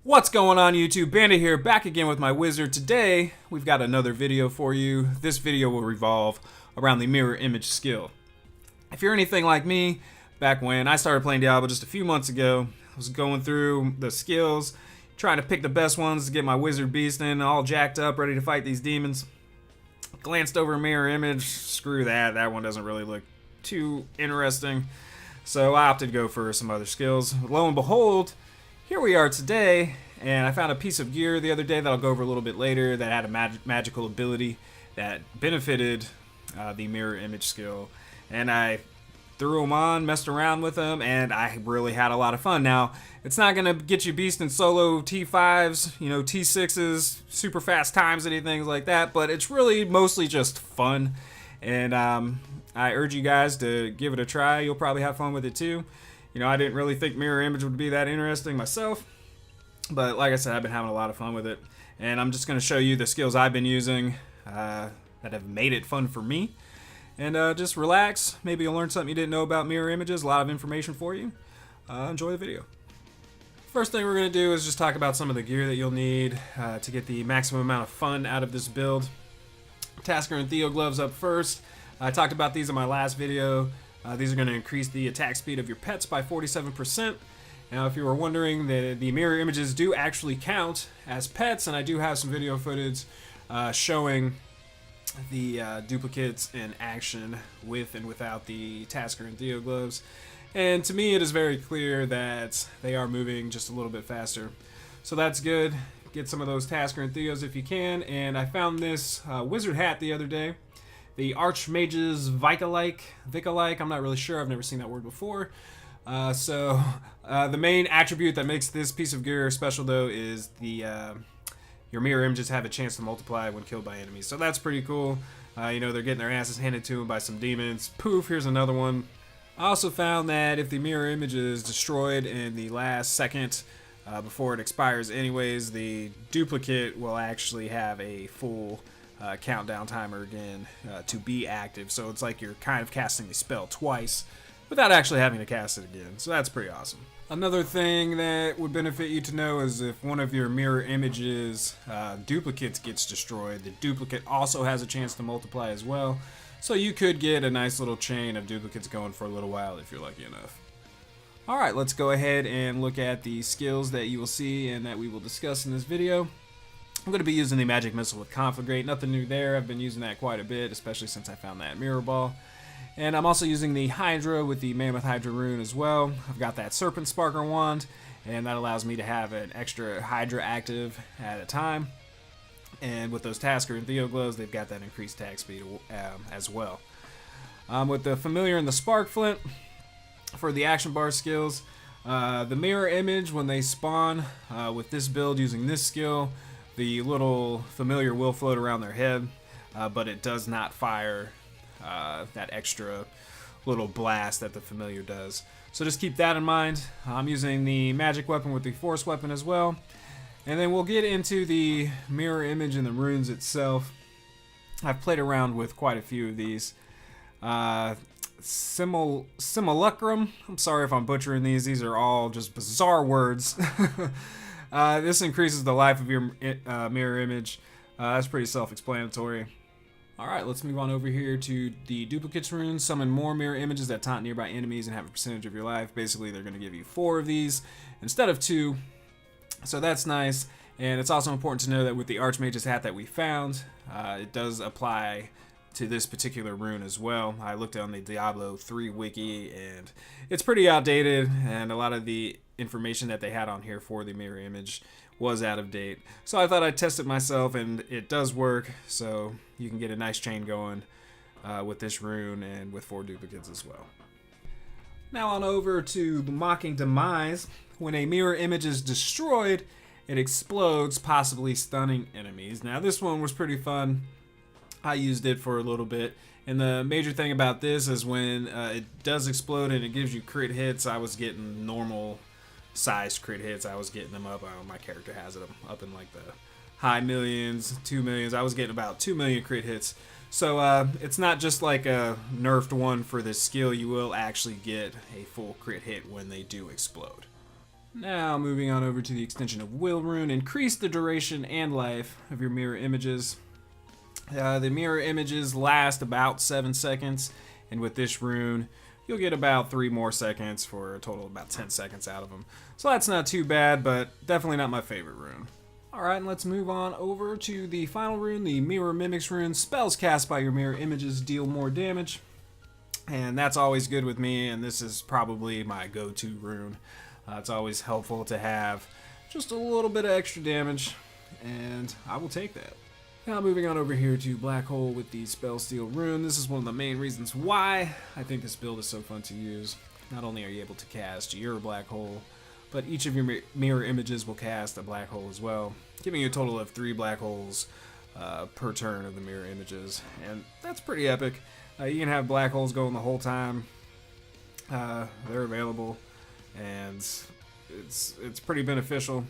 What's going on YouTube? Bandit here, back again with my wizard. Today, we've got another video for you. This video will revolve around the mirror image skill. If you're anything like me, back when I started playing Diablo just a few months ago, I was going through the skills, trying to pick the best ones to get my wizard beast in, all jacked up, ready to fight these demons. Glanced over a mirror image, screw that one doesn't really look too interesting. So I opted to go for some other skills. Lo and behold, here we are today, and I found a piece of gear the other day that I'll go over a little bit later that had a magical ability that benefited the mirror image skill. And I threw them on, messed around with them, and I really had a lot of fun. Now, it's not going to get you beast in solo T5s, T6s, super fast times, anything like that, but it's really mostly just fun. And I urge you guys to give it a try. You'll probably have fun with it too. I didn't really think mirror image would be that interesting myself, but like I said, I've been having a lot of fun with it, and I'm just going to show you the skills I've been using that have made it fun for me. And just relax. Maybe you'll learn something you didn't know about mirror images. A lot of information for you. Enjoy the video. First thing we're going to do is just talk about some of the gear that you'll need to get the maximum amount of fun out of this build. Tasker and Theo gloves up first. I talked about these in my last video. These are going to increase the attack speed of your pets by 47%. Now, if you were wondering, the mirror images do actually count as pets, and I do have some video footage showing the duplicates in action with and without the Tasker and Theo gloves. And to me, it is very clear that they are moving just a little bit faster. So that's good. Get some of those Tasker and Theos if you can. And I found this wizard hat the other day. The Archmage's Vica-like, I'm not really sure, I've never seen that word before. The main attribute that makes this piece of gear special though is your mirror images have a chance to multiply when killed by enemies. So that's pretty cool. They're getting their asses handed to them by some demons. Poof, here's another one. I also found that if the mirror image is destroyed in the last second before it expires anyways, the duplicate will actually have a full countdown timer again to be active. So it's like you're kind of casting the spell twice without actually having to cast it again. So that's pretty awesome. Another thing that would benefit you to know is if one of your mirror images duplicates gets destroyed, the duplicate also has a chance to multiply as well. So you could get a nice little chain of duplicates going for a little while if you're lucky enough. Alright, let's go ahead and look at the skills that you will see and that we will discuss in this video. I'm going to be using the Magic Missile with Conflagrate. Nothing new there. I've been using that quite a bit, especially since I found that Mirror Ball. And I'm also using the Hydra with the Mammoth Hydra rune as well. I've got that Serpent Sparker wand, and that allows me to have an extra Hydra active at a time. And with those Tasker and Theo gloves, they've got that increased attack speed as well. With the Familiar and the Spark Flint, for the action bar skills, the mirror image, when they spawn with this build using this skill, the little Familiar will float around their head, but it does not fire that extra little blast that the Familiar does. So just keep that in mind. I'm using the magic weapon with the force weapon as well. And then we'll get into the mirror image and the runes itself. I've played around with quite a few of these. Simulacrum. I'm sorry if I'm butchering these. These are all just bizarre words. This increases the life of your mirror image. That's pretty self-explanatory. Alright, let's move on over here to the duplicates rune. Summon more mirror images that taunt nearby enemies and have a percentage of your life. Basically, they're going to give you 4 of these instead of 2. So that's nice. And it's also important to know that with the Archmage's hat that we found, it does apply to this particular rune as well. I looked on the Diablo 3 wiki, and it's pretty outdated, and a lot of the information that they had on here for the mirror image was out of date. So I thought I'd test it myself, and it does work, so you can get a nice chain going with this rune and with 4 duplicates as well. Now on over to the Mocking Demise. When a mirror image is destroyed, it explodes, possibly stunning enemies. Now this one was pretty fun. I used it for a little bit, and the major thing about this is when it does explode and it gives you crit hits. I was getting normal sized crit hits. I was getting them up, my character has it up in like the high millions, 2 millions. I was getting about 2 million crit hits. So it's not just like a nerfed one for this skill. You will actually get a full crit hit when they do explode. Now moving on over to the extension of Will Rune, increase the duration and life of your mirror images. The mirror images last about 7 seconds, and with this rune, you'll get about 3 more seconds for a total of about 10 seconds out of them. So that's not too bad, but definitely not my favorite rune. Alright, and let's move on over to the final rune, the Mirror Mimics rune. Spells cast by your mirror images deal more damage, and that's always good with me, and this is probably my go-to rune. It's always helpful to have just a little bit of extra damage, and I will take that. Now moving on over here to Black Hole with the Spell Steal rune. This is one of the main reasons why I think this build is so fun to use. Not only are you able to cast your Black Hole, but each of your mirror images will cast a Black Hole as well, giving you a total of 3 Black Holes per turn of the mirror images, and that's pretty epic. You can have Black Holes going the whole time. They're available, and it's pretty beneficial.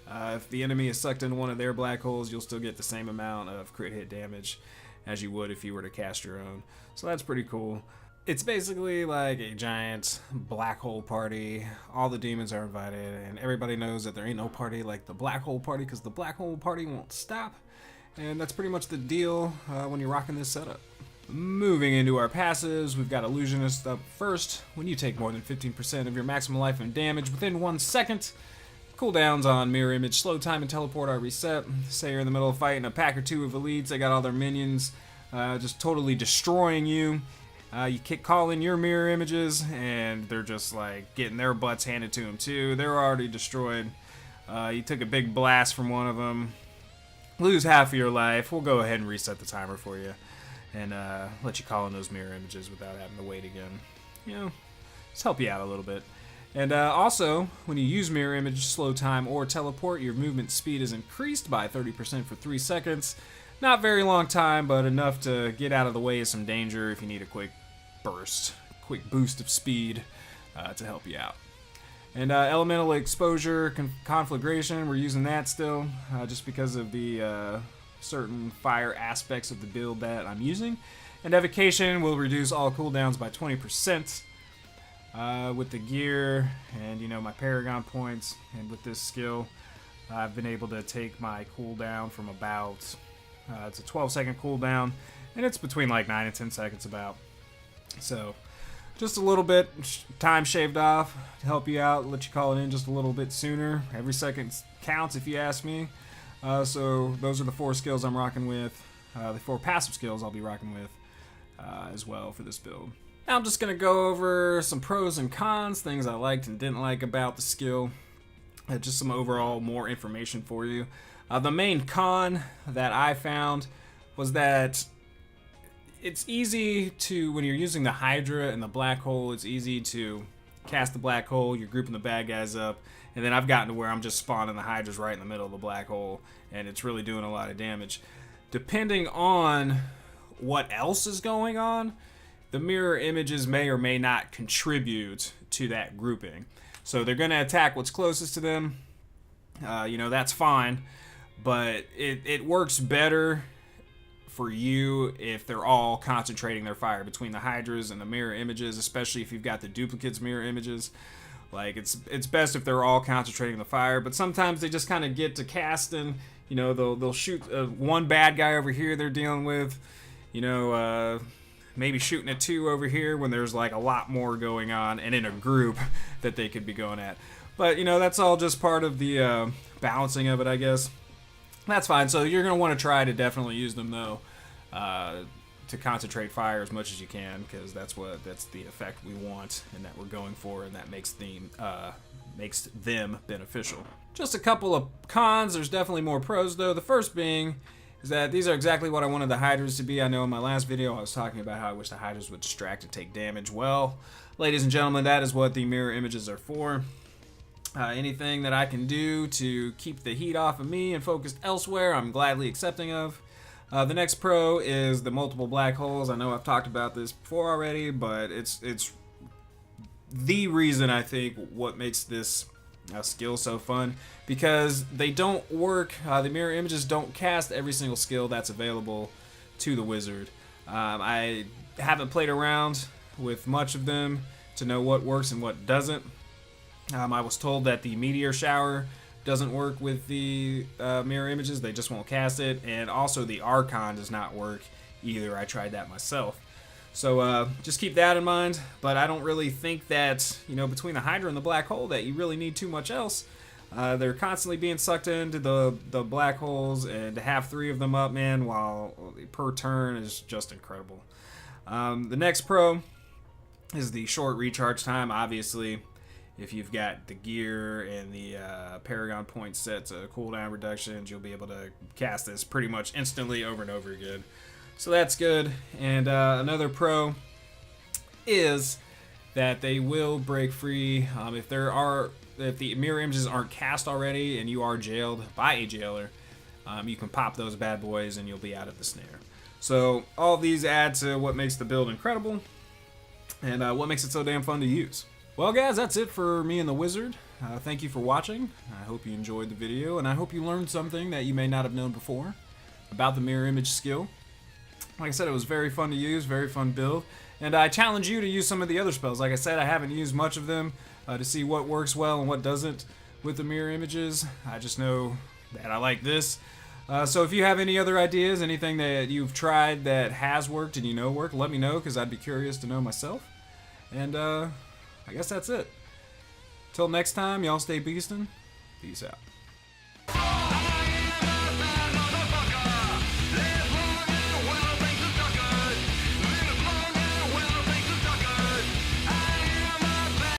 If the enemy is sucked into one of their Black Holes, you'll still get the same amount of crit hit damage as you would if you were to cast your own. So that's pretty cool. It's basically like a giant Black Hole party. All the demons are invited, and everybody knows that there ain't no party like the Black Hole party, because the Black Hole party won't stop. And that's pretty much the deal when you're rocking this setup. Moving into our passives, we've got Illusionist up first. When you take more than 15% of your maximum life and damage within 1 second, cooldowns on Mirror Image, Slow Time, and Teleport are reset. Say you're in the middle of fighting a pack or two of elites, they got all their minions just totally destroying you. You call in your mirror images, and they're just like getting their butts handed to them too. They're already destroyed. You took a big blast from one of them, lose half of your life. We'll go ahead and reset the timer for you, and let you call in those mirror images without having to wait again. You know, just help you out a little bit. And also, when you use Mirror Image, Slow Time, or Teleport, your movement speed is increased by 30% for 3 seconds. Not very long time, but enough to get out of the way of some danger if you need a quick boost of speed to help you out. And Elemental Exposure, Conflagration, we're using that still, just because of the certain fire aspects of the build that I'm using. And Evocation will reduce all cooldowns by 20%. With the gear and, you know, my Paragon points, and with this skill, I've been able to take my cooldown from about, it's a 12-second cooldown, and it's between like 9 and 10 seconds about. So, just a little bit time shaved off to help you out, let you call it in just a little bit sooner. Every second counts if you ask me. So those are the 4 skills I'm rocking with, the 4 passive skills I'll be rocking with as well for this build. Now I'm just going to go over some pros and cons, things I liked and didn't like about the skill, just some overall more information for you. The main con that I found was that it's easy to, when you're using the Hydra and the Black Hole, it's easy to cast the Black Hole, you're grouping the bad guys up, and then I've gotten to where I'm just spawning the Hydras right in the middle of the Black Hole, and it's really doing a lot of damage. Depending on what else is going on, the mirror images may or may not contribute to that grouping. So they're going to attack what's closest to them. You know, that's fine. But it works better for you if they're all concentrating their fire between the Hydras and the mirror images, especially if you've got the duplicates mirror images. Like, it's best if they're all concentrating the fire. But sometimes they just kind of get to casting. You know, they'll shoot one bad guy over here they're dealing with. You know, maybe shooting at 2 over here when there's like a lot more going on and in a group that they could be going at. But, you know, that's all just part of the balancing of it, I guess. That's fine. So you're going to want to try to definitely use them, though, to concentrate fire as much as you can, because that's the effect we want and that we're going for, and that makes them beneficial. Just a couple of cons. There's definitely more pros, though. The first being is that these are exactly what I wanted the Hydras to be. I know in my last video I was talking about how I wish the Hydras would distract and take damage. Well, ladies and gentlemen, that is what the mirror images are for. Anything that I can do to keep the heat off of me and focused elsewhere, I'm gladly accepting of. The next pro is the multiple black holes. I know I've talked about this before already, but it's the reason I think what makes this skill so fun, because they don't work, the mirror images don't cast every single skill that's available to the wizard. I haven't played around with much of them to know what works and what doesn't, I was told that the meteor shower doesn't work with the mirror images. They just won't cast it. And also the Archon does not work either. I tried that myself. So just keep that in mind. But I don't really think that, between the Hydra and the black hole that you really need too much else. They're constantly being sucked into the black holes, and to have 3 of them up, man, while per turn is just incredible. The next pro is the short recharge time. Obviously, if you've got the gear and the Paragon points set to cooldown reductions, you'll be able to cast this pretty much instantly over and over again. So that's good. And another pro is that they will break free if the mirror images aren't cast already and you are jailed by a jailer. You can pop those bad boys and you'll be out of the snare. So all these add to what makes the build incredible and what makes it so damn fun to use. Well guys, that's it for me and the Wizard. Thank you for watching. I hope you enjoyed the video, and I hope you learned something that you may not have known before about the mirror image skill. Like I said, it was very fun to use, very fun build, and I challenge you to use some of the other spells. Like I said, I haven't used much of them to see what works well and what doesn't with the mirror images. I just know that I like this. So if you have any other ideas, anything that you've tried that has worked and worked, let me know, because I'd be curious to know myself. And I guess that's it. Till next time, y'all stay beastin'. Peace out.